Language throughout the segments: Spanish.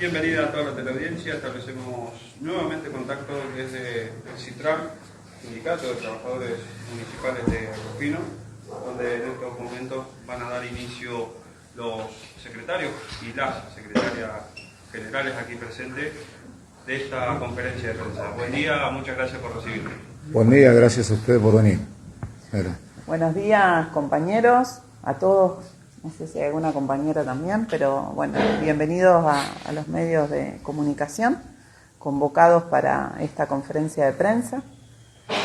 Bienvenida a toda la teleaudiencia. Establecemos nuevamente contacto desde el CITRAM, Sindicato de Trabajadores Municipales de Rufino, donde en estos momentos van a dar inicio los secretarios y las secretarias generales aquí presentes de esta conferencia de prensa. Buen día, muchas gracias por recibirme. Buen día, gracias a ustedes por venir. Buenos días, compañeros, a todos. No sé si hay alguna compañera también, pero bueno, bienvenidos a los medios de comunicación convocados para esta conferencia de prensa.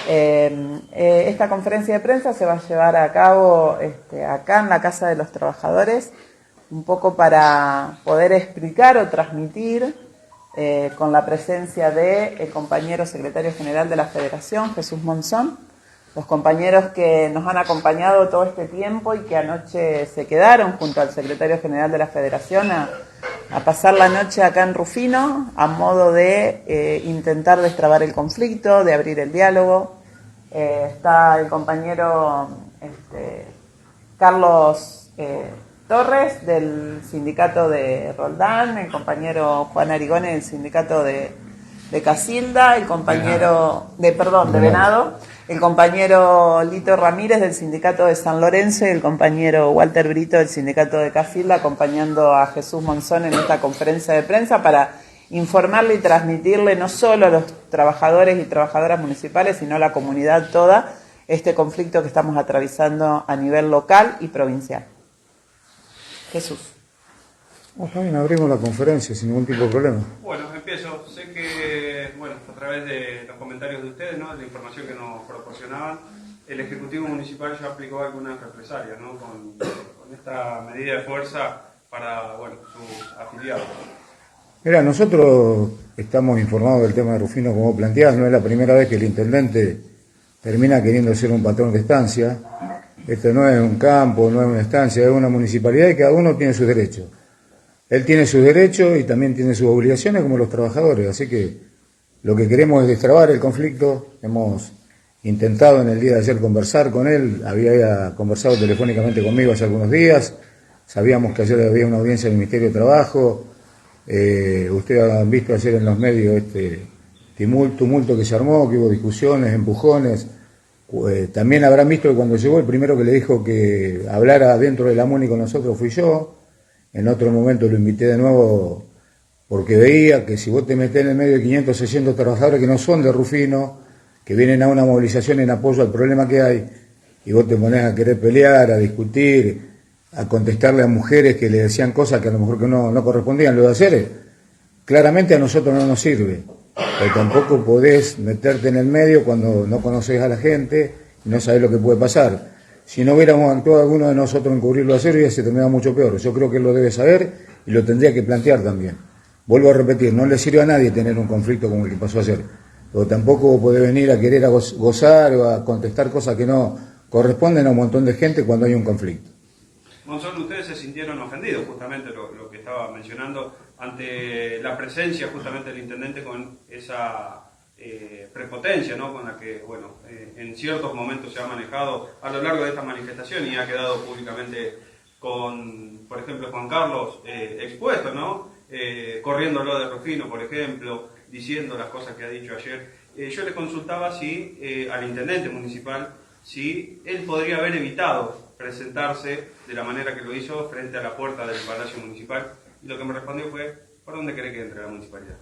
Esta conferencia de prensa se va a llevar a cabo acá en la Casa de los Trabajadores, un poco para poder explicar o transmitir con la presencia del compañero secretario general de la Federación, Jesús Monzón, los compañeros que nos han acompañado todo este tiempo y que anoche se quedaron junto al secretario general de la Federación a pasar la noche acá en Rufino a modo de intentar destrabar el conflicto, de abrir el diálogo. Está el compañero Carlos Torres del sindicato de Roldán, el compañero Juan Arigone del sindicato de Casilda, el compañero de Venado, el compañero Lito Ramírez del sindicato de San Lorenzo y el compañero Walter Brito del sindicato de Casilda, acompañando a Jesús Monzón en esta conferencia de prensa para informarle y transmitirle no solo a los trabajadores y trabajadoras municipales, sino a la comunidad toda, este conflicto que estamos atravesando a nivel local y provincial. Jesús. Está bien, abrimos la conferencia sin ningún tipo de problema. Bueno, empiezo. Sé que, a través de los comentarios de ustedes, ¿no?, de la información que nos proporcionaban, el Ejecutivo Municipal ya aplicó algunas represalias, ¿no?, con esta medida de fuerza para, sus afiliados. Mira, nosotros estamos informados del tema de Rufino como planteás, no es la primera vez que el intendente termina queriendo ser un patrón de estancia. Esto no es un campo, no es una estancia, es una municipalidad y cada uno tiene sus derechos. Él tiene sus derechos y también tiene sus obligaciones como los trabajadores, así que lo que queremos es destrabar el conflicto. Hemos intentado en el día de ayer conversar con él, había conversado telefónicamente conmigo hace algunos días, sabíamos que ayer había una audiencia del Ministerio de Trabajo, ustedes han visto ayer en los medios este tumulto que se armó, que hubo discusiones, empujones. También habrán visto que cuando llegó el primero que le dijo que hablara dentro de la MUNI con nosotros fui yo. En otro momento lo invité de nuevo porque veía que si vos te metés en el medio de 500, 600 trabajadores que no son de Rufino, que vienen a una movilización en apoyo al problema que hay, y vos te ponés a querer pelear, a discutir, a contestarle a mujeres que le decían cosas que a lo mejor que no correspondían, lo de hacer, claramente a nosotros no nos sirve. Pero tampoco podés meterte en el medio cuando no conocés a la gente y no sabés lo que puede pasar. Si no hubiéramos actuado alguno de nosotros en cubrirlo a cero, ya se terminaba mucho peor. Yo creo que él lo debe saber y lo tendría que plantear también. Vuelvo a repetir, no le sirve a nadie tener un conflicto como el que pasó ayer. Pero tampoco puede venir a querer gozar o a contestar cosas que no corresponden a un montón de gente cuando hay un conflicto. Monzón, ustedes se sintieron ofendidos, justamente lo que estaba mencionando, ante la presencia justamente del intendente con esa prepotencia, ¿no?, con la que, en ciertos momentos se ha manejado a lo largo de esta manifestación y ha quedado públicamente con, por ejemplo, Juan Carlos expuesto, ¿no?, corriéndolo de Rufino, por ejemplo, diciendo las cosas que ha dicho ayer. Yo le consultaba si al intendente municipal, si él podría haber evitado presentarse de la manera que lo hizo frente a la puerta del Palacio Municipal, y lo que me respondió fue: ¿por dónde cree que entre la municipalidad?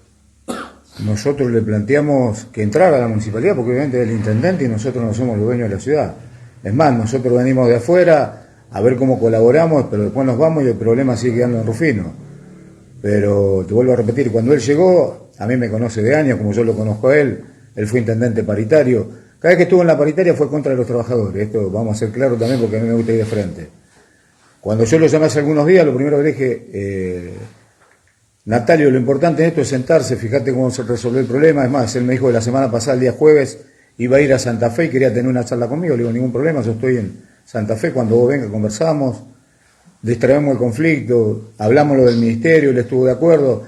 Nosotros le planteamos que entrara a la municipalidad porque obviamente es el intendente y nosotros no somos los dueños de la ciudad. Es más, nosotros venimos de afuera a ver cómo colaboramos, pero después nos vamos y el problema sigue quedando en Rufino. Pero te vuelvo a repetir, cuando él llegó, a mí me conoce de años, como yo lo conozco a él fue intendente paritario. Cada vez que estuvo en la paritaria fue contra los trabajadores, esto vamos a ser claros también porque a mí me gusta ir de frente. Cuando yo lo llamé hace algunos días, lo primero que le dije, Natalio, lo importante en esto es sentarse, fíjate cómo se resolvió el problema. Es más, él me dijo que la semana pasada, el día jueves, iba a ir a Santa Fe y quería tener una charla conmigo. Le digo, ningún problema, yo estoy en Santa Fe, cuando vos vengas conversamos, distraemos el conflicto, hablamos lo del ministerio, él estuvo de acuerdo.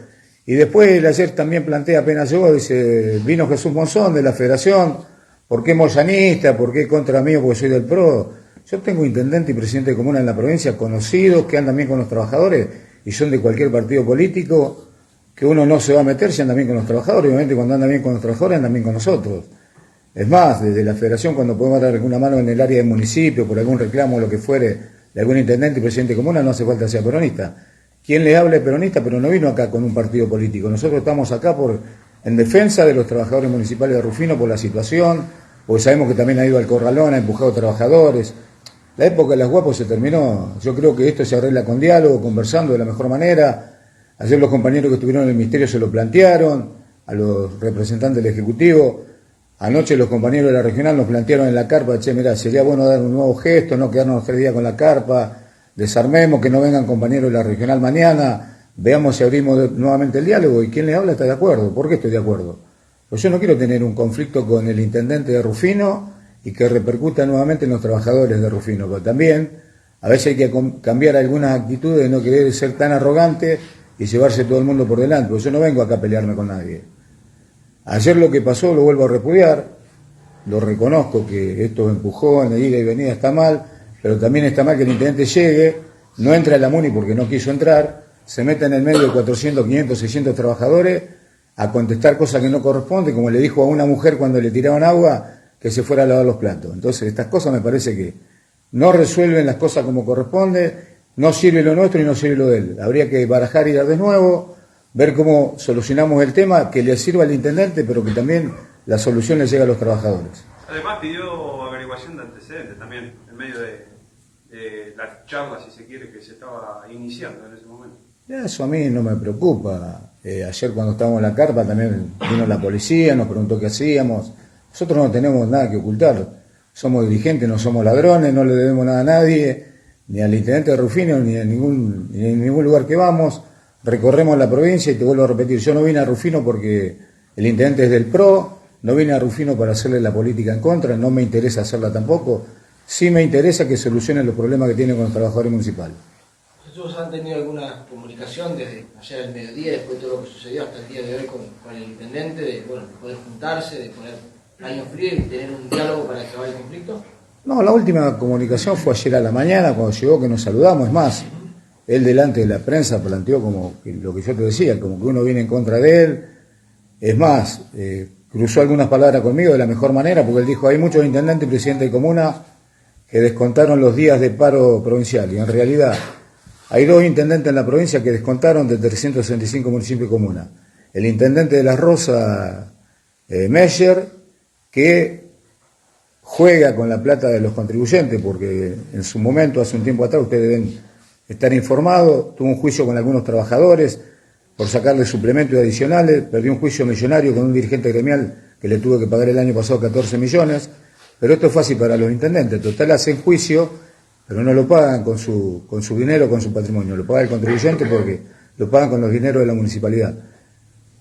Y después, ayer también plantea, apenas llegó, dice, vino Jesús Monzón de la Federación, ¿por qué moyanista? ¿Por qué contra mí? Porque soy del PRO. Yo tengo intendente y presidente de comuna en la provincia, conocidos, que andan bien con los trabajadores, y son de cualquier partido político, que uno no se va a meter si anda bien con los trabajadores. Obviamente cuando anda bien con los trabajadores andan bien con nosotros. Es más, desde la federación, cuando podemos dar alguna mano en el área del municipio, por algún reclamo o lo que fuere, de algún intendente y presidente de comuna, no hace falta ser peronista. Quien le habla es peronista, pero no vino acá con un partido político. Nosotros estamos acá en defensa de los trabajadores municipales de Rufino por la situación, porque sabemos que también ha ido al corralón, ha empujado trabajadores. La época de las guapos se terminó. Yo creo que esto se arregla con diálogo, conversando de la mejor manera. Ayer los compañeros que estuvieron en el ministerio se lo plantearon, a los representantes del Ejecutivo. Anoche los compañeros de la regional nos plantearon en la carpa, che, mirá, sería bueno dar un nuevo gesto, no quedarnos 3 días con la carpa, desarmemos, que no vengan compañeros de la regional mañana, veamos si abrimos nuevamente el diálogo, y quien le habla está de acuerdo. ¿Por qué estoy de acuerdo? Pues yo no quiero tener un conflicto con el intendente de Rufino y que repercuta nuevamente en los trabajadores de Rufino, pero también a veces hay que cambiar algunas actitudes de no querer ser tan arrogante y llevarse todo el mundo por delante, porque yo no vengo acá a pelearme con nadie. Ayer lo que pasó lo vuelvo a repudiar, lo reconozco que esto empujó en la ida y venida, está mal, pero también está mal que el intendente llegue, no entre a la MUNI porque no quiso entrar, se meta en el medio de 400, 500, 600 trabajadores a contestar cosas que no corresponden, como le dijo a una mujer cuando le tiraban agua, que se fuera a lavar los platos. Entonces estas cosas me parece que no resuelven las cosas como corresponde, no sirve lo nuestro y no sirve lo de él. Habría que barajar y dar de nuevo, ver cómo solucionamos el tema, que le sirva al intendente, pero que también la solución le llegue a los trabajadores. Además pidió averiguación de antecedentes también, en medio de la charla, si se quiere, que se estaba iniciando en ese momento. Eso a mí no me preocupa. Ayer cuando estábamos en la carpa también vino la policía, nos preguntó qué hacíamos. Nosotros no tenemos nada que ocultar. Somos dirigentes, no somos ladrones, no le debemos nada a nadie, ni al intendente de Rufino, ni en ningún lugar que vamos. Recorremos la provincia y te vuelvo a repetir, yo no vine a Rufino porque el intendente es del PRO, no vine a Rufino para hacerle la política en contra, no me interesa hacerla tampoco. Sí me interesa que solucionen los problemas que tienen con los trabajadores municipales. ¿Ustedes han tenido alguna comunicación desde ayer al mediodía, después de todo lo que sucedió hasta el día de hoy con el intendente, de poder juntarse, de poner paño frío y tener un diálogo para acabar el conflicto? No, la última comunicación fue ayer a la mañana cuando llegó, que nos saludamos. Es más, él delante de la prensa planteó como que lo que yo te decía, como que uno viene en contra de él. Es más, cruzó algunas palabras conmigo de la mejor manera, porque él dijo, hay muchos intendentes y presidentes de comuna que descontaron los días de paro provincial, y en realidad hay 2 intendentes en la provincia que descontaron de 365 municipios y comunas. El intendente de Las Rosas, Meyer, que juega con la plata de los contribuyentes, porque en su momento, hace un tiempo atrás, ustedes deben estar informados, tuvo un juicio con algunos trabajadores por sacarle suplementos adicionales, perdió un juicio millonario con un dirigente gremial que le tuvo que pagar el año pasado 14 millones, pero esto es fácil para los intendentes. Total, hacen juicio, pero no lo pagan con su dinero, con su patrimonio, lo paga el contribuyente porque lo pagan con los dineros de la municipalidad.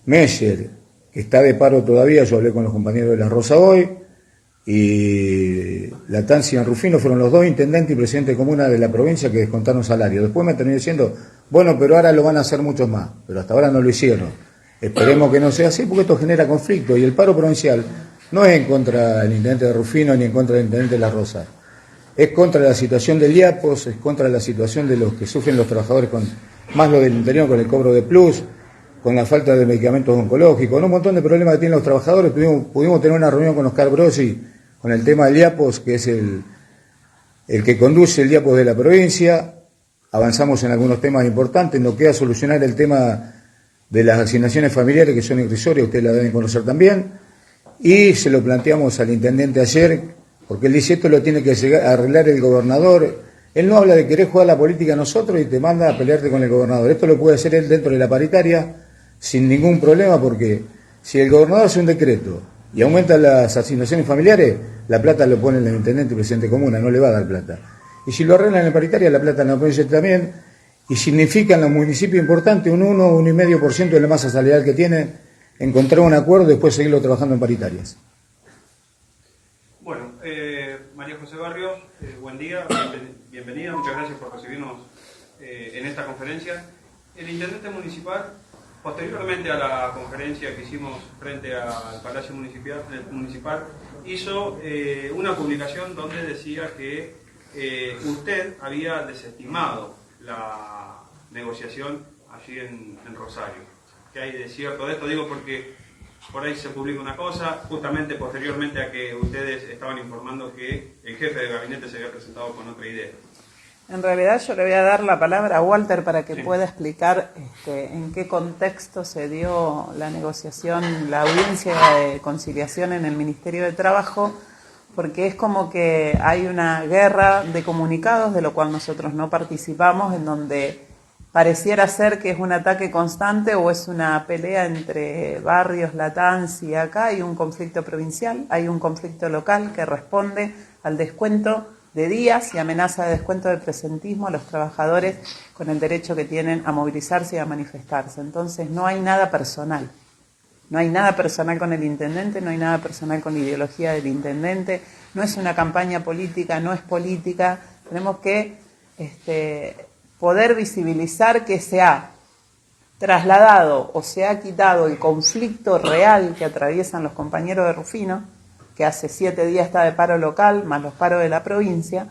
Meyer, que está de paro todavía, yo hablé con los compañeros de La Rosa hoy, y Latancia y Rufino fueron los 2 intendentes y presidentes de comuna de la provincia que descontaron salario. Después me terminé diciendo, bueno, pero ahora lo van a hacer muchos más, pero hasta ahora no lo hicieron. Esperemos que no sea así porque esto genera conflicto, y el paro provincial no es en contra del intendente de Rufino ni en contra del intendente de La Rosa. Es contra la situación del IAPOS, es contra la situación de los que sufren los trabajadores, más lo del interior con el cobro de plus, con la falta de medicamentos oncológicos, con un montón de problemas que tienen los trabajadores. Pudimos tener una reunión con Oscar Brosi con el tema del IAPOS, que es el que conduce el IAPOS de la provincia. Avanzamos en algunos temas importantes, nos queda solucionar el tema de las asignaciones familiares, que son irrisorias, ustedes la deben conocer también, y se lo planteamos al intendente ayer, porque él dice, esto lo tiene que arreglar el gobernador. Él no habla de querer jugar la política a nosotros y te manda a pelearte con el gobernador. Esto lo puede hacer él dentro de la paritaria sin ningún problema, porque si el gobernador hace un decreto y aumenta las asignaciones familiares, la plata lo pone el intendente y presidente de comuna, no le va a dar plata. Y si lo arreglan en paritaria, la plata la pone también, y significa en los municipios importantes un 1,5% de la masa salarial que tienen, encontrar un acuerdo y después seguirlo trabajando en paritarias. Bueno, María José Barrios, buen día, bienvenida, muchas gracias por recibirnos en esta conferencia. El intendente municipal, posteriormente a la conferencia que hicimos frente al Palacio Municipal, hizo una publicación donde decía que usted había desestimado negociación allí en Rosario. ¿Qué hay de cierto de esto? Digo porque por ahí se publica una cosa, justamente posteriormente a que ustedes estaban informando que el jefe de gabinete se había presentado con otra idea. En realidad yo le voy a dar la palabra a Walter para que Sí. pueda explicar en qué contexto se dio la negociación, la audiencia de conciliación en el Ministerio de Trabajo, porque es como que hay una guerra de comunicados de lo cual nosotros no participamos, en donde pareciera ser que es un ataque constante o es una pelea entre Barrios, Latanzi y acá hay un conflicto provincial, hay un conflicto local que responde al descuento de días y amenaza de descuento de presentismo a los trabajadores con el derecho que tienen a movilizarse y a manifestarse. Entonces no hay nada personal. No hay nada personal con el intendente, no hay nada personal con la ideología del intendente, no es una campaña política, no es política. Tenemos que poder visibilizar que se ha trasladado o se ha quitado el conflicto real que atraviesan los compañeros de Rufino, que hace 7 días está de paro local, más los paros de la provincia,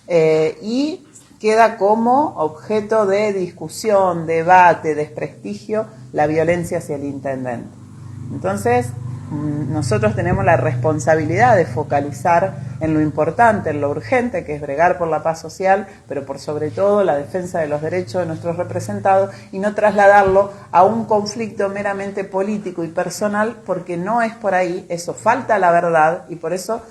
y queda como objeto de discusión, debate, desprestigio, la violencia hacia el intendente. Entonces, nosotros tenemos la responsabilidad de focalizar en lo importante, en lo urgente, que es bregar por la paz social, pero por sobre todo la defensa de los derechos de nuestros representados y no trasladarlo a un conflicto meramente político y personal, porque no es por ahí, eso falta la verdad y por eso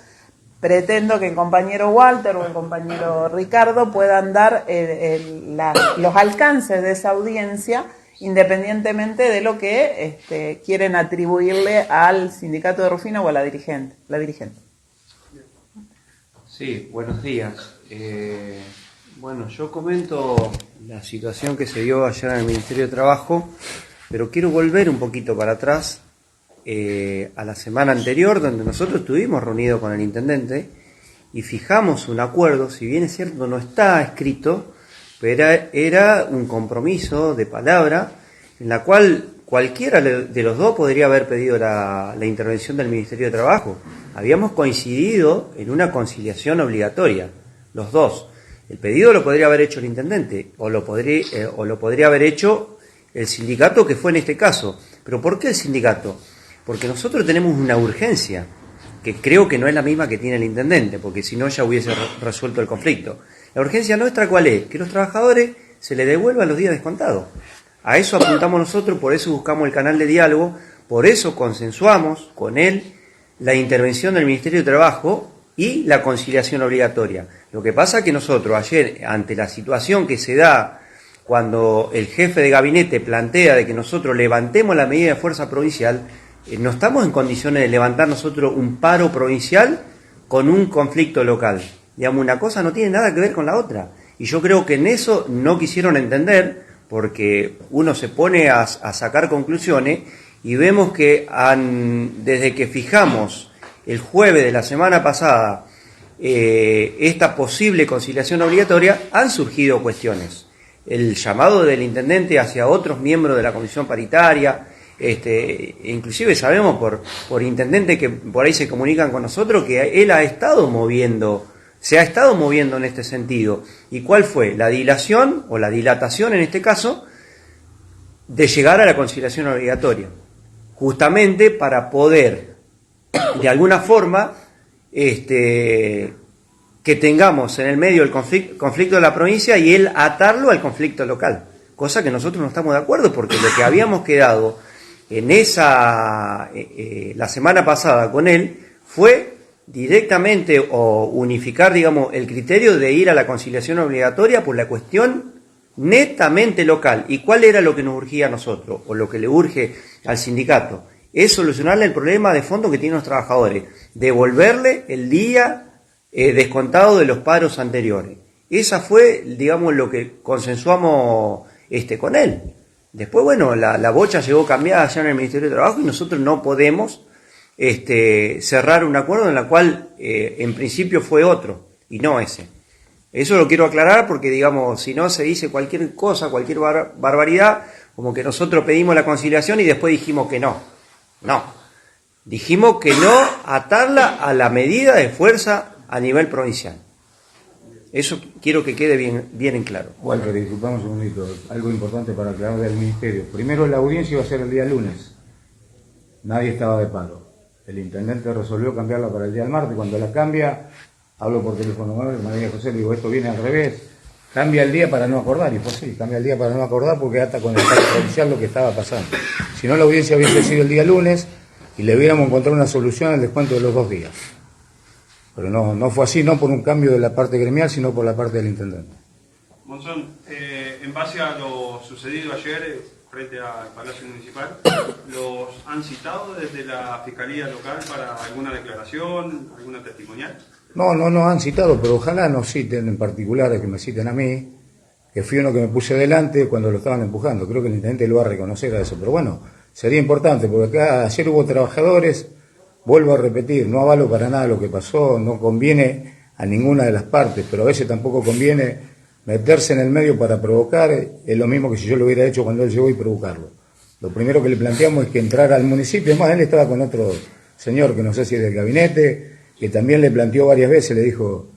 pretendo que el compañero Walter o el compañero Ricardo puedan dar los alcances de esa audiencia independientemente de lo que quieren atribuirle al sindicato de Rufino o a la dirigente. Sí, buenos días. Bueno, yo comento la situación que se dio ayer en el Ministerio de Trabajo, pero quiero volver un poquito para atrás a la semana anterior, donde nosotros estuvimos reunidos con el intendente y fijamos un acuerdo, si bien es cierto no está escrito, pero era un compromiso de palabra en la cual cualquiera de los dos podría haber pedido la intervención del Ministerio de Trabajo. Habíamos coincidido en una conciliación obligatoria, los dos. El pedido lo podría haber hecho el intendente o lo podría haber hecho el sindicato, que fue en este caso. ¿Pero por qué el sindicato? Porque nosotros tenemos una urgencia, que creo que no es la misma que tiene el intendente, porque si no ya hubiese resuelto el conflicto. La urgencia nuestra, ¿cuál es? Que los trabajadores se les devuelvan los días descontados. A eso apuntamos nosotros, por eso buscamos el canal de diálogo, por eso consensuamos con él la intervención del Ministerio de Trabajo y la conciliación obligatoria. Lo que pasa es que nosotros ayer, ante la situación que se da cuando el jefe de gabinete plantea de que nosotros levantemos la medida de fuerza provincial, no estamos en condiciones de levantar nosotros un paro provincial con un conflicto local. Digamos, una cosa no tiene nada que ver con la otra. Y yo creo que en eso no quisieron entender, porque uno se pone a sacar conclusiones y vemos que desde que fijamos el jueves de la semana pasada esta posible conciliación obligatoria, han surgido cuestiones. El llamado del intendente hacia otros miembros de la comisión paritaria, inclusive sabemos por intendente que por ahí se comunican con nosotros que él se ha estado moviendo en este sentido. ¿Y cuál fue? La dilación, o la dilatación en este caso, de llegar a la conciliación obligatoria. Justamente para poder, de alguna forma, que tengamos en el medio el conflicto de la provincia y él atarlo al conflicto local. Cosa que nosotros no estamos de acuerdo, porque lo que habíamos quedado en la semana pasada con él fue directamente o unificar, digamos, el criterio de ir a la conciliación obligatoria por la cuestión netamente local. ¿Y cuál era lo que nos urgía a nosotros, o lo que le urge al sindicato? Es solucionarle el problema de fondo que tienen los trabajadores, devolverle el día descontado de los paros anteriores. Esa fue, digamos, lo que consensuamos con él. Después, bueno, la bocha llegó cambiada allá en el Ministerio de Trabajo y nosotros no podemos cerrar un acuerdo en el cual en principio fue otro y no ese. Eso lo quiero aclarar porque, digamos, si no se dice cualquier cosa, cualquier barbaridad, como que nosotros pedimos la conciliación y después dijimos que no. No. Dijimos que no atarla a la medida de fuerza a nivel provincial. Eso quiero que quede bien en claro. Walter, disculpamos un segundito, algo importante para aclarar del Ministerio. Primero, la audiencia iba a ser el día lunes, nadie estaba de paro. El intendente resolvió cambiarla para el día del martes. Cuando la cambia, hablo por teléfono con María José, le digo, esto viene al revés, cambia el día para no acordar, y fue así, cambia el día para no acordar porque hasta con el estado provincial lo que estaba pasando. Si no, la audiencia hubiese sido el día lunes y le hubiéramos encontrado una solución al descuento de los 2 días. Pero no fue así, no por un cambio de la parte gremial, sino por la parte del intendente. Monzón, en base a lo sucedido ayer frente al Palacio Municipal, ¿los han citado desde la Fiscalía Local para alguna declaración, alguna testimonial? No han citado, pero ojalá nos citen en particular, que me citen a mí, que fui uno que me puse delante cuando lo estaban empujando. Creo que el intendente lo va a reconocer a eso, pero bueno, sería importante, porque acá ayer hubo trabajadores. Vuelvo a repetir, no avalo para nada lo que pasó, no conviene a ninguna de las partes, pero a veces tampoco conviene meterse en el medio para provocar, es lo mismo que si yo lo hubiera hecho cuando él llegó y provocarlo. Lo primero que le planteamos es que entrara al municipio, además él estaba con otro señor, que no sé si es del gabinete, que también le planteó varias veces, le dijo,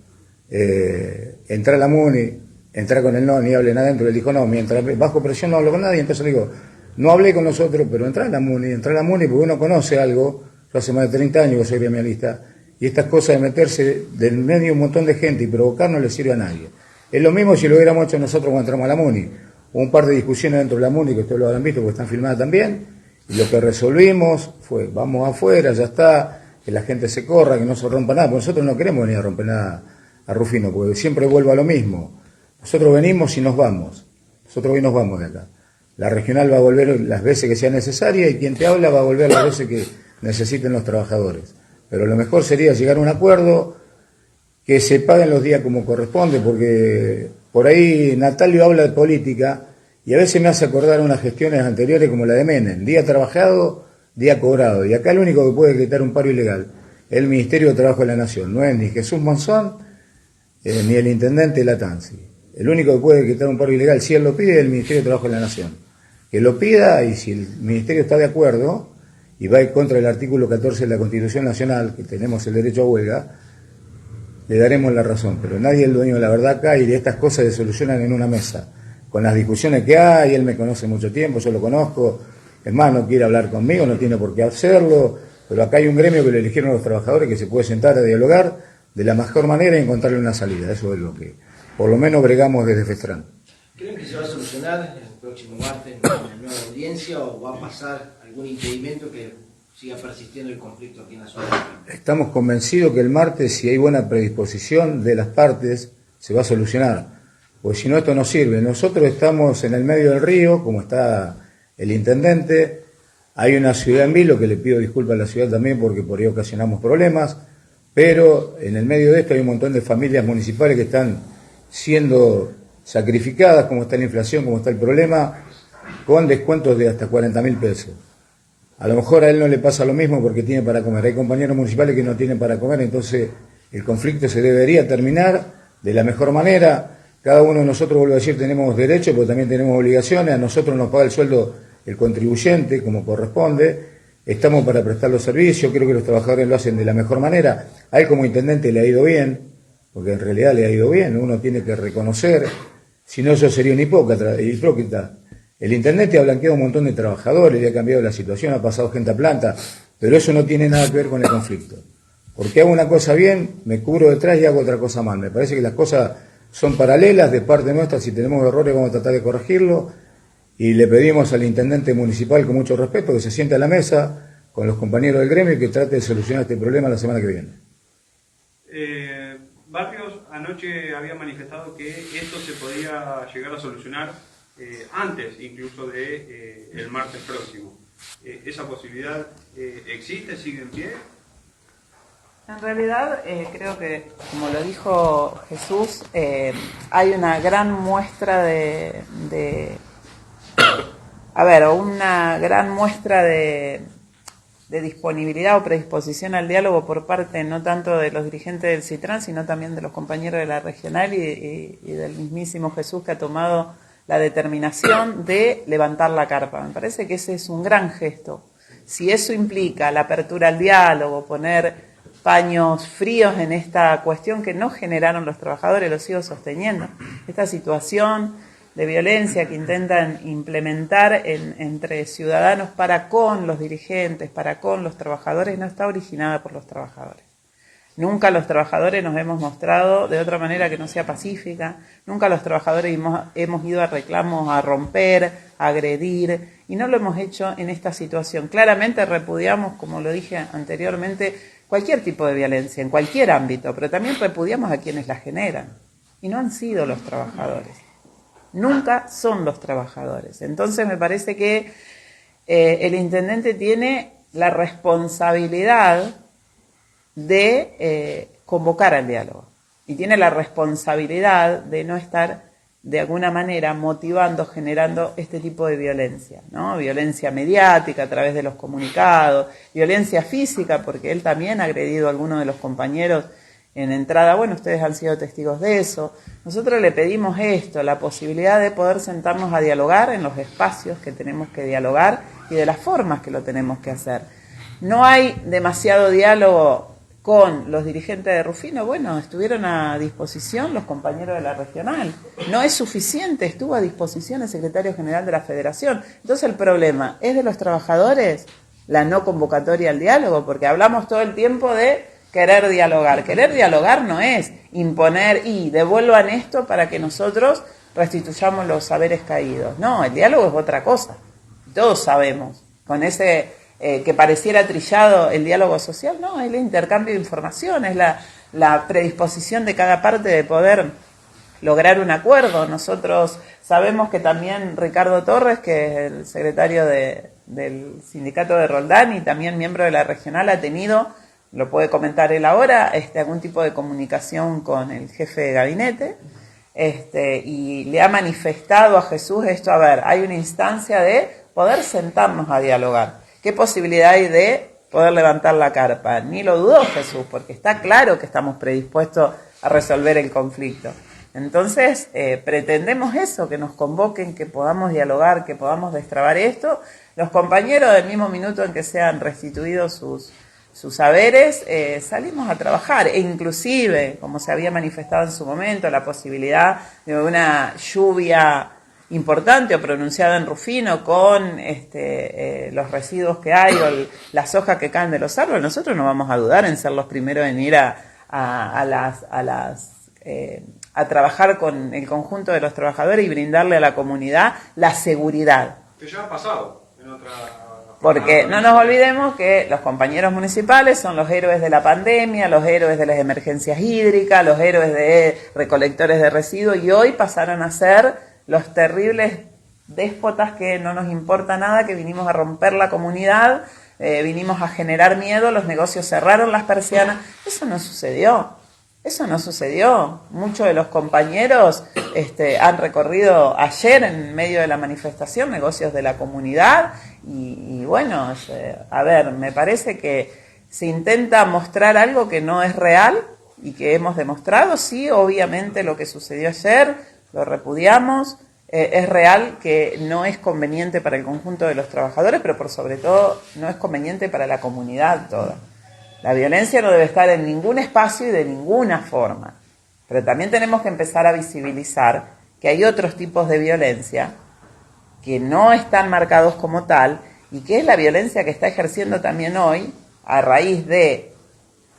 entra a la MUNI, entra con el no, ni hablen adentro, le dijo no, mientras bajo presión no hablo con nadie, entonces le digo, no hablé con nosotros, pero entra a la MUNI porque uno conoce algo. Yo hace más de 30 años que soy gremialista, y estas cosas de meterse del medio de un montón de gente y provocar no le sirve a nadie. Es lo mismo si lo hubiéramos hecho nosotros cuando entramos a la MUNI. Hubo un par de discusiones dentro de la MUNI, que ustedes lo habrán visto porque están filmadas también, y lo que resolvimos fue, vamos afuera, ya está, que la gente se corra, que no se rompa nada, porque nosotros no queremos venir a romper nada a Rufino, porque siempre vuelvo a lo mismo. Nosotros venimos y nos vamos. Nosotros hoy nos vamos de acá. La regional va a volver las veces que sea necesaria y quien te habla va a volver las veces que necesiten los trabajadores. Pero lo mejor sería llegar a un acuerdo, que se paguen los días como corresponde, porque por ahí Natalio habla de política y a veces me hace acordar unas gestiones anteriores como la de Menem, día trabajado, día cobrado. Y acá el único que puede quitar un paro ilegal es el Ministerio de Trabajo de la Nación, no es ni Jesús Monzón ni el intendente Latanzi. El único que puede quitar un paro ilegal, si él lo pide, es el Ministerio de Trabajo de la Nación. Que lo pida, y si el Ministerio está de acuerdo y va en contra del artículo 14 de la Constitución Nacional, que tenemos el derecho a huelga, le daremos la razón. Pero nadie es el dueño de la verdad acá, y estas cosas se solucionan en una mesa. Con las discusiones que hay, él me conoce mucho tiempo, yo lo conozco, es más, no quiere hablar conmigo, no tiene por qué hacerlo, pero acá hay un gremio que le eligieron los trabajadores, que se puede sentar a dialogar de la mejor manera y encontrarle una salida. Eso es lo que por lo menos bregamos desde Festrán. ¿Creen que se va a solucionar el próximo martes en la nueva audiencia, o va a pasar algún impedimento que siga persistiendo el conflicto aquí en la zona? Estamos convencidos que el martes, si hay buena predisposición de las partes, se va a solucionar, porque si no esto no sirve. Nosotros estamos en el medio del río, como está el intendente, hay una ciudad en vilo, que le pido disculpas a la ciudad también porque por ahí ocasionamos problemas, pero en el medio de esto hay un montón de familias municipales que están siendo sacrificadas, como está la inflación, como está el problema, con descuentos de hasta 40.000 pesos. A lo mejor a él no le pasa lo mismo porque tiene para comer. Hay compañeros municipales que no tienen para comer, entonces el conflicto se debería terminar de la mejor manera. Cada uno de nosotros, vuelvo a decir, tenemos derechos, pero también tenemos obligaciones. A nosotros nos paga el sueldo el contribuyente, como corresponde. Estamos para prestar los servicios, creo que los trabajadores lo hacen de la mejor manera. A él como intendente le ha ido bien, porque en realidad le ha ido bien, uno tiene que reconocer, si no yo sería un hipócrita. El intendente ha blanqueado un montón de trabajadores, le ha cambiado la situación, ha pasado gente a planta, pero eso no tiene nada que ver con el conflicto. Porque hago una cosa bien, me cubro detrás y hago otra cosa mal. Me parece que las cosas son paralelas de parte nuestra. Si tenemos errores vamos a tratar de corregirlo, y le pedimos al intendente municipal con mucho respeto que se siente a la mesa con los compañeros del gremio y que trate de solucionar este problema la semana que viene. Barrios anoche había manifestado que esto se podía llegar a solucionar antes incluso de el martes próximo. ¿Esa posibilidad existe, sigue en pie? En realidad, creo que, como lo dijo Jesús, hay una gran muestra una gran muestra de disponibilidad o predisposición al diálogo por parte no tanto de los dirigentes del CITRAN, sino también de los compañeros de la regional y del mismísimo Jesús, que ha tomado la determinación de levantar la carpa. Me parece que ese es un gran gesto. Si eso implica la apertura al diálogo, poner paños fríos en esta cuestión que no generaron los trabajadores, lo sigo sosteniendo. Esta situación de violencia que intentan implementar entre ciudadanos para con los dirigentes, para con los trabajadores, no está originada por los trabajadores. Nunca los trabajadores nos hemos mostrado de otra manera que no sea pacífica, nunca los trabajadores hemos ido a reclamos, a romper, a agredir, y no lo hemos hecho en esta situación. Claramente repudiamos, como lo dije anteriormente, cualquier tipo de violencia, en cualquier ámbito, pero también repudiamos a quienes la generan, y no han sido los trabajadores. Nunca son los trabajadores. Entonces me parece que el intendente tiene la responsabilidad de convocar al diálogo y tiene la responsabilidad de no estar de alguna manera motivando, generando este tipo de violencia, ¿no? Violencia mediática a través de los comunicados, violencia física, porque él también ha agredido a algunos de los compañeros en entrada. Bueno, ustedes han sido testigos de eso. Nosotros le pedimos esto, la posibilidad de poder sentarnos a dialogar en los espacios que tenemos que dialogar y de las formas que lo tenemos que hacer. No hay demasiado diálogo con los dirigentes de Rufino. Bueno, estuvieron a disposición los compañeros de la regional. No es suficiente, estuvo a disposición el secretario general de la federación. Entonces el problema es de los trabajadores, la no convocatoria al diálogo, porque hablamos todo el tiempo de querer dialogar. Querer dialogar no es imponer y devuelvan esto para que nosotros restituyamos los saberes caídos. No, el diálogo es otra cosa. Todos sabemos, con ese que pareciera trillado el diálogo social, no, es el intercambio de información, es la predisposición de cada parte de poder lograr un acuerdo. Nosotros sabemos que también Ricardo Torres, que es el secretario del sindicato de Roldán y también miembro de la regional, ha tenido, lo puede comentar él ahora, algún tipo de comunicación con el jefe de gabinete, y le ha manifestado a Jesús esto: a ver, hay una instancia de poder sentarnos a dialogar. ¿Qué posibilidad hay de poder levantar la carpa? Ni lo dudó Jesús, porque está claro que estamos predispuestos a resolver el conflicto. Entonces, pretendemos eso, que nos convoquen, que podamos dialogar, que podamos destrabar esto. Los compañeros, del mismo minuto en que sean restituidos sus saberes, salimos a trabajar. E inclusive, como se había manifestado en su momento, la posibilidad de una lluvia importante o pronunciada en Rufino con los residuos que hay o las hojas que caen de los árboles, nosotros no vamos a dudar en ser los primeros en ir a trabajar con el conjunto de los trabajadores y brindarle a la comunidad la seguridad. Que ya ha pasado en otra... Porque no nos olvidemos que los compañeros municipales son los héroes de la pandemia, los héroes de las emergencias hídricas, los héroes de recolectores de residuos, y hoy pasaron a ser los terribles déspotas que no nos importa nada, que vinimos a romper la comunidad, vinimos a generar miedo, los negocios cerraron las persianas. Eso no sucedió. Eso no sucedió. Muchos de los compañeros han recorrido ayer en medio de la manifestación negocios de la comunidad y bueno, a ver, me parece que se intenta mostrar algo que no es real y que hemos demostrado. Sí, obviamente lo que sucedió ayer lo repudiamos, es real que no es conveniente para el conjunto de los trabajadores, pero por sobre todo no es conveniente para la comunidad toda. La violencia no debe estar en ningún espacio y de ninguna forma. Pero también tenemos que empezar a visibilizar que hay otros tipos de violencia que no están marcados como tal y que es la violencia que está ejerciendo también hoy a raíz de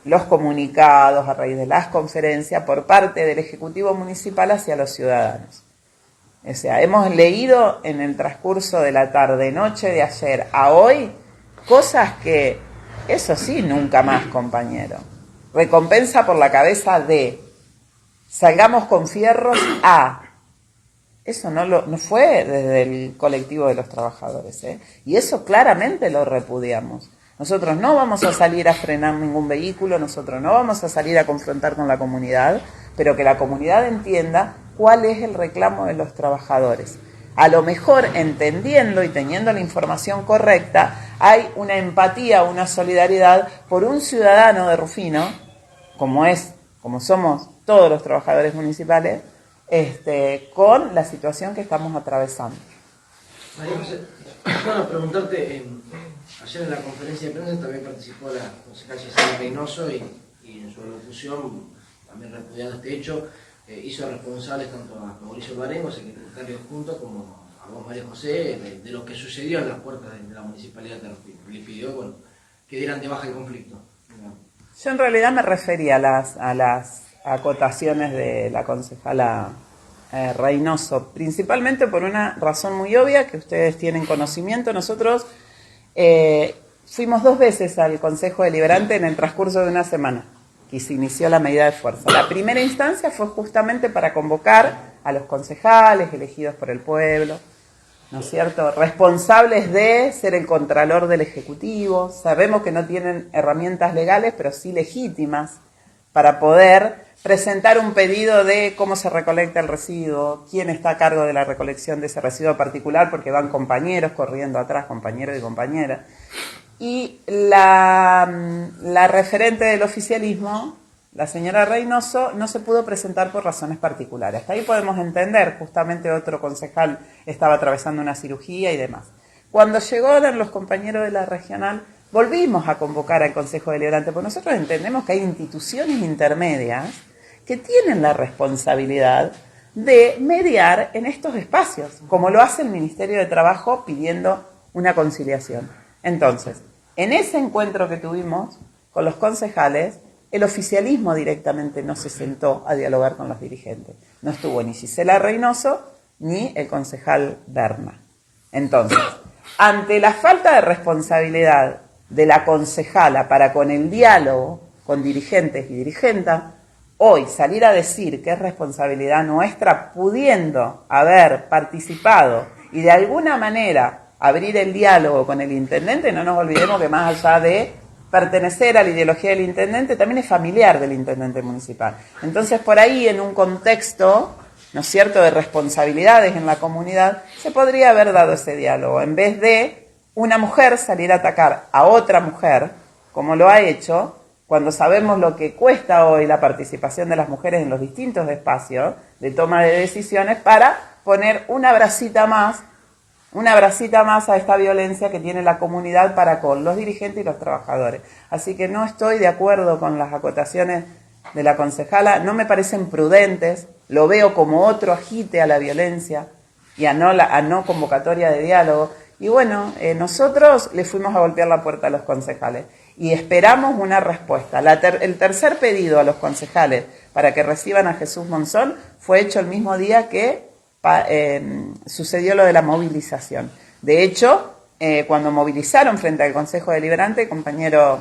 los comunicados, a raíz de las conferencias por parte del Ejecutivo Municipal hacia los ciudadanos. O sea, hemos leído en el transcurso de la tarde-noche de ayer a hoy cosas que, eso sí, nunca más, compañero. Recompensa por la cabeza de salgamos con fierros a... Eso no fue desde el colectivo de los trabajadores, ¿eh? Y eso claramente lo repudiamos. Nosotros no vamos a salir a frenar ningún vehículo, nosotros no vamos a salir a confrontar con la comunidad, pero que la comunidad entienda cuál es el reclamo de los trabajadores. A lo mejor, entendiendo y teniendo la información correcta, hay una empatía, una solidaridad por un ciudadano de Rufino, como somos todos los trabajadores municipales, con la situación que estamos atravesando. María José, bueno, preguntarte, ayer en la conferencia de prensa también participó la concejal Gisela Reynoso y en su alocución, también repudiando este hecho, hizo responsables tanto a Mauricio Barengo, secretario adjunto, como a vos, María José, de lo que sucedió en las puertas de la Municipalidad de Rufín. Le pidió que dieran de baja el conflicto. Yo en realidad me refería a las acotaciones de la concejala Reynoso, principalmente por una razón muy obvia que ustedes tienen conocimiento. Nosotros fuimos 2 veces al Consejo Deliberante en el transcurso de una semana y se inició la medida de fuerza. La primera instancia fue justamente para convocar a los concejales elegidos por el pueblo, ¿no es cierto?, responsables de ser el contralor del Ejecutivo. Sabemos que no tienen herramientas legales, pero sí legítimas, para poder presentar un pedido de cómo se recolecta el residuo, quién está a cargo de la recolección de ese residuo particular, porque van compañeros corriendo atrás, compañeros y compañeras. Y la referente del oficialismo, la señora Reynoso, no se pudo presentar por razones particulares. Hasta ahí podemos entender, justamente otro concejal estaba atravesando una cirugía y demás. Cuando llegaron los compañeros de la regional, volvimos a convocar al Consejo Deliberante, porque nosotros entendemos que hay instituciones intermedias que tienen la responsabilidad de mediar en estos espacios, como lo hace el Ministerio de Trabajo pidiendo una conciliación. Entonces, en ese encuentro que tuvimos con los concejales, el oficialismo directamente no se sentó a dialogar con los dirigentes. No estuvo ni Gisela Reynoso ni el concejal Berna. Entonces, ante la falta de responsabilidad de la concejala para con el diálogo con dirigentes y dirigentas, hoy salir a decir que es responsabilidad nuestra, pudiendo haber participado y de alguna manera abrir el diálogo con el intendente, no nos olvidemos que más allá de pertenecer a la ideología del intendente, también es familiar del intendente municipal. Entonces, por ahí, en un contexto, ¿no es cierto?, de responsabilidades en la comunidad, se podría haber dado ese diálogo, en vez de una mujer salir a atacar a otra mujer, como lo ha hecho, cuando sabemos lo que cuesta hoy la participación de las mujeres en los distintos espacios de toma de decisiones, para poner una bracita más a esta violencia que tiene la comunidad para con los dirigentes y los trabajadores. Así que no estoy de acuerdo con las acotaciones de la concejala, no me parecen prudentes, lo veo como otro agite a la violencia y a no convocatoria de diálogo. Y bueno, nosotros le fuimos a golpear la puerta a los concejales y esperamos una respuesta. El tercer pedido a los concejales para que reciban a Jesús Monzón fue hecho el mismo día que sucedió lo de la movilización. De hecho, cuando movilizaron frente al Consejo Deliberante, el compañero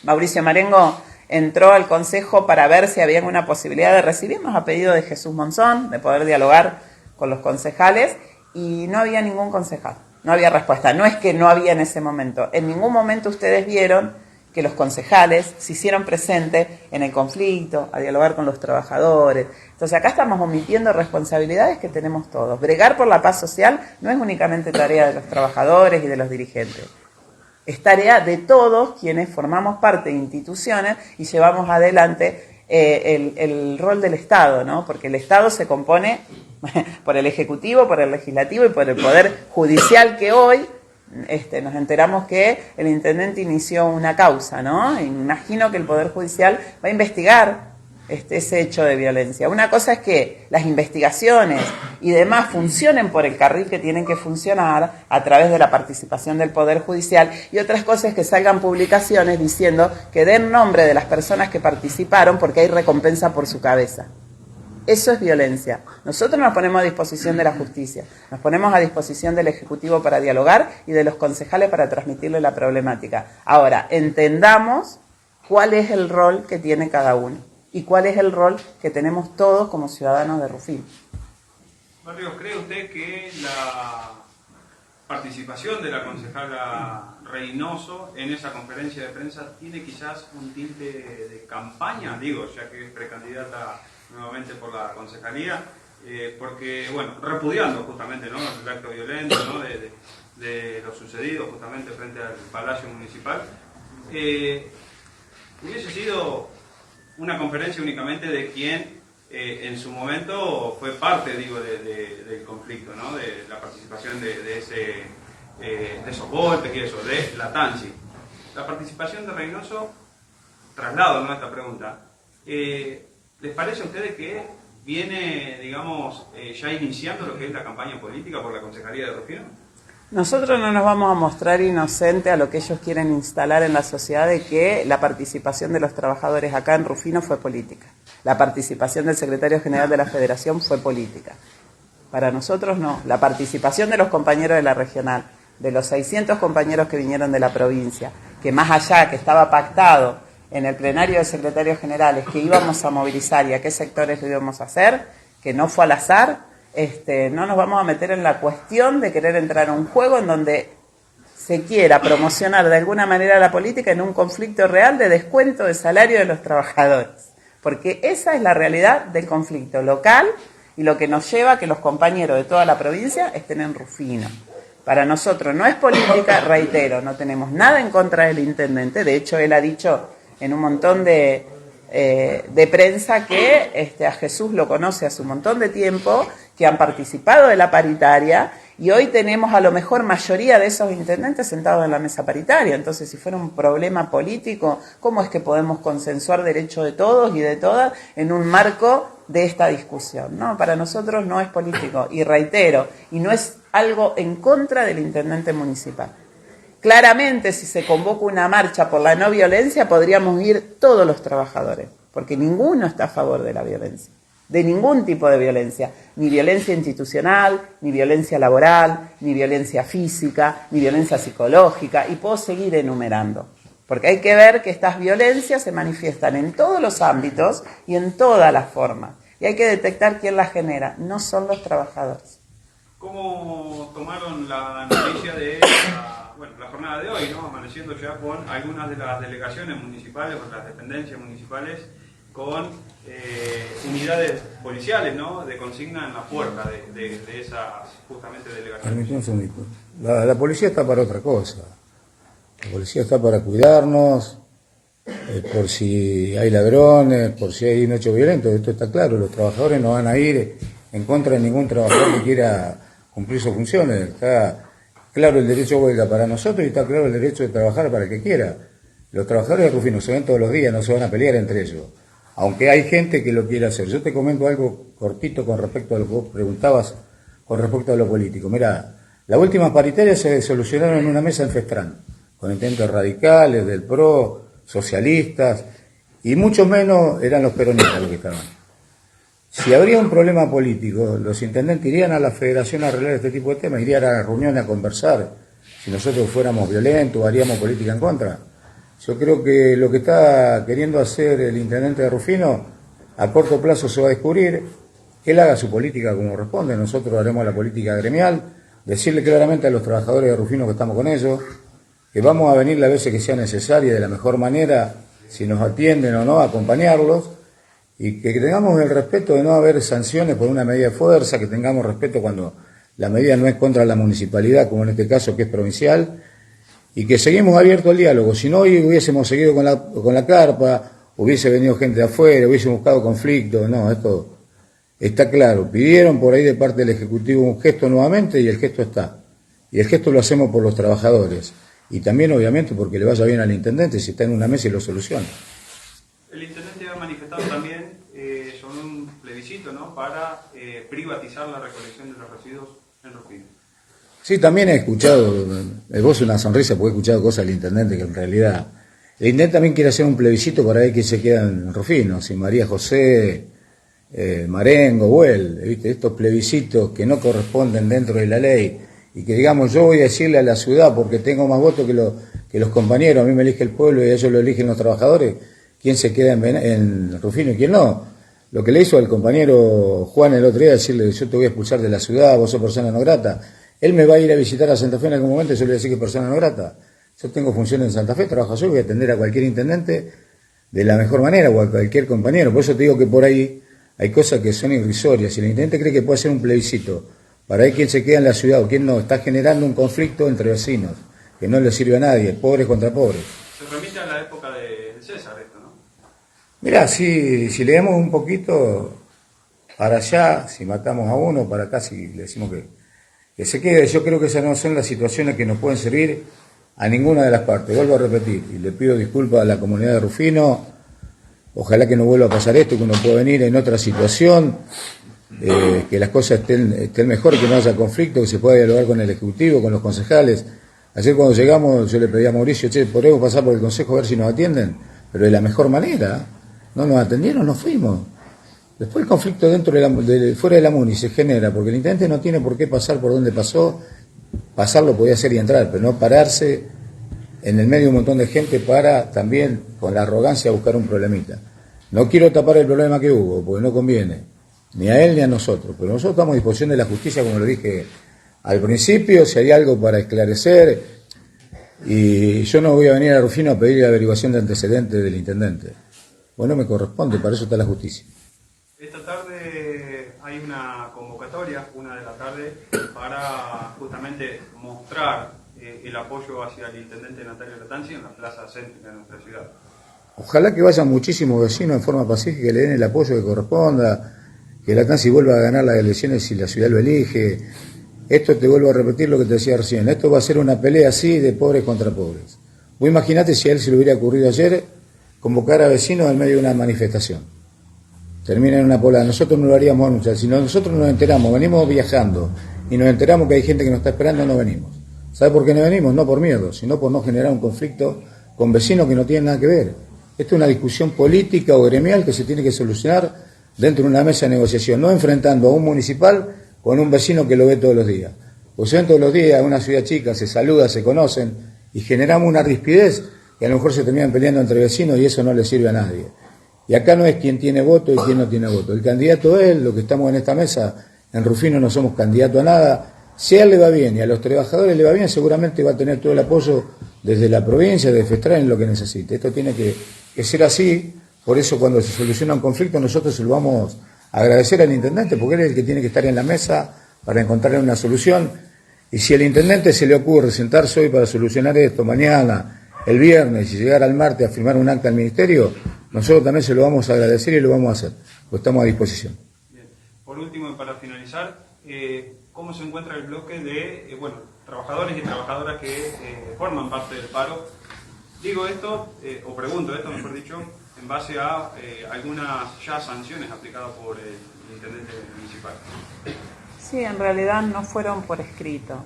Mauricio Marengo entró al Consejo para ver si había alguna posibilidad de recibirnos a pedido de Jesús Monzón, de poder dialogar con los concejales, y no había ningún concejal, no había respuesta. No es que no había en ese momento, en ningún momento ustedes vieron que los concejales se hicieron presentes en el conflicto, a dialogar con los trabajadores. Entonces acá estamos omitiendo responsabilidades que tenemos todos. Bregar por la paz social no es únicamente tarea de los trabajadores y de los dirigentes. Es tarea de todos quienes formamos parte de instituciones y llevamos adelante el rol del Estado, ¿no? Porque el Estado se compone por el Ejecutivo, por el Legislativo y por el Poder Judicial, que hoy nos enteramos que el intendente inició una causa, ¿no? Imagino que el Poder Judicial va a investigar ese hecho de violencia. Una cosa es que las investigaciones y demás funcionen por el carril que tienen que funcionar a través de la participación del Poder Judicial, y otras cosas es que salgan publicaciones diciendo que den nombre de las personas que participaron porque hay recompensa por su cabeza. Eso es violencia. Nosotros nos ponemos a disposición de la justicia, nos ponemos a disposición del Ejecutivo para dialogar y de los concejales para transmitirle la problemática. Ahora, entendamos cuál es el rol que tiene cada uno y cuál es el rol que tenemos todos como ciudadanos de Rufín. Barrios, ¿cree usted que la participación de la concejala Reynoso en esa conferencia de prensa tiene quizás un tinte de campaña? Digo, ya que es precandidata nuevamente por la concejalía, porque, bueno, repudiando justamente, ¿no?, el acto violento, ¿no?, de lo sucedido justamente frente al Palacio Municipal, hubiese sido una conferencia únicamente de quien en su momento fue parte, digo, del conflicto, ¿no?, de la participación de de esos golpes y eso, de la TANSI. La participación de Reynoso, traslado, ¿no?, esta pregunta, ¿les parece a ustedes que viene, digamos, ya iniciando lo que es la campaña política por la Concejalía de Rufino? Nosotros no nos vamos a mostrar inocentes a lo que ellos quieren instalar en la sociedad de que la participación de los trabajadores acá en Rufino fue política. La participación del secretario general de la Federación fue política. Para nosotros no. La participación de los compañeros de la regional, de los 600 compañeros que vinieron de la provincia, que más allá, que estaba pactado en el plenario de secretarios generales que íbamos a movilizar y a qué sectores lo íbamos a hacer, que no fue al azar, no nos vamos a meter en la cuestión de querer entrar a un juego en donde se quiera promocionar de alguna manera la política en un conflicto real de descuento de salario de los trabajadores. Porque esa es la realidad del conflicto local y lo que nos lleva a que los compañeros de toda la provincia estén en Rufino. Para nosotros no es política, reitero, no tenemos nada en contra del intendente. De hecho, él ha dicho en un montón de prensa que a Jesús lo conoce hace un montón de tiempo, que han participado de la paritaria, y hoy tenemos a lo mejor mayoría de esos intendentes sentados en la mesa paritaria. Entonces, si fuera un problema político, ¿cómo es que podemos consensuar derechos de todos y de todas en un marco de esta discusión? No, para nosotros no es político, y reitero, y no es algo en contra del intendente municipal. Claramente, si se convoca una marcha por la no violencia, podríamos ir todos los trabajadores, porque ninguno está a favor de la violencia, de ningún tipo de violencia, ni violencia institucional, ni violencia laboral, ni violencia física, ni violencia psicológica, y puedo seguir enumerando, porque hay que ver que estas violencias se manifiestan en todos los ámbitos y en todas las formas, y hay que detectar quién las genera, no son los trabajadores. ¿Cómo tomaron la noticia de la jornada de hoy, ¿no?, amaneciendo ya con algunas de las delegaciones municipales o las dependencias municipales con unidades policiales, ¿no?, de consigna en la puerta de esas justamente delegaciones? La policía está para otra cosa. La policía está para cuidarnos, por si hay ladrones, por si hay un hecho violento. Esto está claro. Los trabajadores no van a ir en contra de ningún trabajador que quiera cumplir sus funciones. Está claro el derecho a huelga para nosotros y está claro el derecho de trabajar para el que quiera. Los trabajadores de Rufino se ven todos los días, no se van a pelear entre ellos, aunque hay gente que lo quiere hacer. Yo te comento algo cortito con respecto a lo que vos preguntabas con respecto a lo político. Mirá, las últimas paritarias se solucionaron en una mesa en Festrán, con intendentes radicales, del PRO, socialistas, y mucho menos eran los peronistas los que estaban. Si habría un problema político, los intendentes irían a la federación a arreglar este tipo de temas, irían a la reunión a conversar. Si nosotros fuéramos violentos, haríamos política en contra. Yo creo que lo que está queriendo hacer el intendente de Rufino, a corto plazo se va a descubrir. Él haga su política como responde, nosotros haremos la política gremial, decirle claramente a los trabajadores de Rufino que estamos con ellos, que vamos a venir las veces que sea necesaria de la mejor manera, si nos atienden o no, acompañarlos, y que tengamos el respeto de no haber sanciones por una medida de fuerza, que tengamos respeto cuando la medida no es contra la municipalidad, como en este caso que es provincial, y que seguimos abiertos al diálogo. Si no, hoy hubiésemos seguido con la carpa, hubiese venido gente de afuera, hubiese buscado conflictos. No, esto está claro. Pidieron por ahí de parte del Ejecutivo un gesto nuevamente y el gesto está. Y el gesto lo hacemos por los trabajadores. Y también, obviamente, porque le vaya bien al intendente si está en una mesa y lo soluciona. El intendente ha manifestado también sobre un plebiscito, ¿no?, para privatizar la recolección de los residuos en Rufino. Sí, también he escuchado, vos una sonrisa porque he escuchado cosas del intendente que en realidad... El intendente también quiere hacer un plebiscito para ver quién se queda en Rufino, si María José, Marengo o él, ¿viste? Estos plebiscitos que no corresponden dentro de la ley y que digamos yo voy a decirle a la ciudad porque tengo más votos que los compañeros, a mí me elige el pueblo y a ellos lo eligen los trabajadores, quién se queda en Rufino y quién no. Lo que le hizo al compañero Juan el otro día, decirle yo te voy a expulsar de la ciudad, vos sos persona no grata. Él me va a ir a visitar a Santa Fe en algún momento y yo le voy a decir que es persona no grata. Yo tengo funciones en Santa Fe, trabajo yo, voy a atender a cualquier intendente de la mejor manera o a cualquier compañero. Por eso te digo que por ahí hay cosas que son irrisorias. Si el intendente cree que puede hacer un plebiscito para ver quién se queda en la ciudad o quién no, está generando un conflicto entre vecinos que no le sirve a nadie, pobres contra pobres. Se remite a la época de César esto, ¿no? Mirá, si leemos un poquito para allá, si matamos a uno, para acá si le decimos que se quede. Yo creo que esas no son las situaciones que nos pueden servir a ninguna de las partes. Vuelvo a repetir, y le pido disculpas a la comunidad de Rufino, ojalá que no vuelva a pasar esto, que uno pueda venir en otra situación, que las cosas estén mejor, que no haya conflicto, que se pueda dialogar con el Ejecutivo, con los concejales. Ayer cuando llegamos yo le pedí a Mauricio, podemos pasar por el Consejo a ver si nos atienden, pero de la mejor manera. No nos atendieron, nos fuimos. Después el conflicto fuera de la MUNI se genera, porque el intendente no tiene por qué pasar por donde pasó. Pasarlo podía hacer y entrar, pero no pararse en el medio de un montón de gente para también, con la arrogancia, buscar un problemita. No quiero tapar el problema que hubo, porque no conviene, ni a él ni a nosotros, pero nosotros estamos a disposición de la justicia, como lo dije al principio, si hay algo para esclarecer, y yo no voy a venir a Rufino a pedir la averiguación de antecedentes del intendente. Bueno, me corresponde, para eso está la justicia. Esta tarde hay una convocatoria, 1 de la tarde, para justamente mostrar el apoyo hacia el intendente Natalio Lattanzi en la plaza céntrica de nuestra ciudad. Ojalá que vayan muchísimos vecinos en forma pacífica, que le den el apoyo que corresponda, que Lattanzi vuelva a ganar las elecciones si la ciudad lo elige. Esto, te vuelvo a repetir lo que te decía recién, esto va a ser una pelea así de pobres contra pobres. Vos imaginate si a él se le hubiera ocurrido ayer convocar a vecinos en medio de una manifestación. Termina en una poblada. Nosotros no lo haríamos nunca. Si nosotros nos enteramos, venimos viajando y nos enteramos que hay gente que nos está esperando, no venimos. ¿Sabe por qué no venimos? No por miedo, sino por no generar un conflicto con vecinos que no tienen nada que ver. Esto es una discusión política o gremial que se tiene que solucionar dentro de una mesa de negociación, no enfrentando a un municipal con un vecino que lo ve todos los días. Pues se ven todos los días en una ciudad chica, se saludan, se conocen y generamos una rispidez que a lo mejor se terminan peleando entre vecinos y eso no le sirve a nadie. Y acá no es quien tiene voto y quien no tiene voto. El candidato es él, lo que estamos en esta mesa, en Rufino no somos candidato a nada. Si a él le va bien y a los trabajadores le va bien, seguramente va a tener todo el apoyo desde la provincia, de Festral, en lo que necesite. Esto tiene que ser así, por eso cuando se soluciona un conflicto nosotros se lo vamos a agradecer al intendente, porque él es el que tiene que estar en la mesa para encontrar una solución. Y si al intendente se le ocurre sentarse hoy para solucionar esto, mañana, el viernes, y llegar al martes a firmar un acta al ministerio, nosotros también se lo vamos a agradecer y lo vamos a hacer, pues estamos a disposición. Bien. Por último, y para finalizar, ¿cómo se encuentra el bloque de trabajadores y trabajadoras que forman parte del paro? Digo esto, o pregunto esto, mejor dicho, en base a algunas ya sanciones aplicadas por el intendente municipal. Sí, en realidad no fueron por escrito.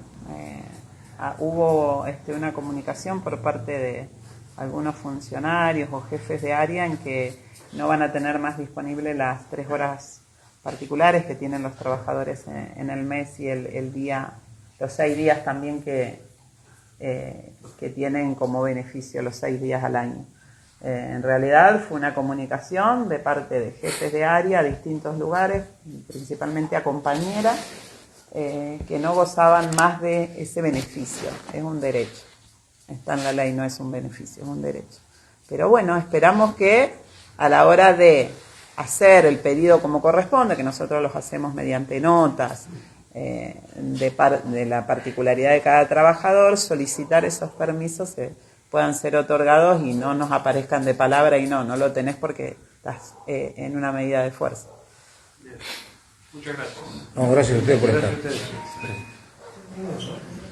Hubo una comunicación por parte de algunos funcionarios o jefes de área en que no van a tener más disponible las 3 horas particulares que tienen los trabajadores en el mes y el día, los 6 días también que tienen como beneficio los 6 días al año. En realidad fue una comunicación de parte de jefes de área a distintos lugares, principalmente a compañeras, que no gozaban más de ese beneficio. Es un derecho. Está en la ley, no es un beneficio, es un derecho. Pero bueno, esperamos que a la hora de hacer el pedido como corresponde, que nosotros los hacemos mediante notas de la particularidad de cada trabajador, solicitar esos permisos puedan ser otorgados y no nos aparezcan de palabra y no lo tenés porque estás en una medida de fuerza. Bien. Muchas gracias. No, gracias a ustedes por estar. Gracias a ustedes.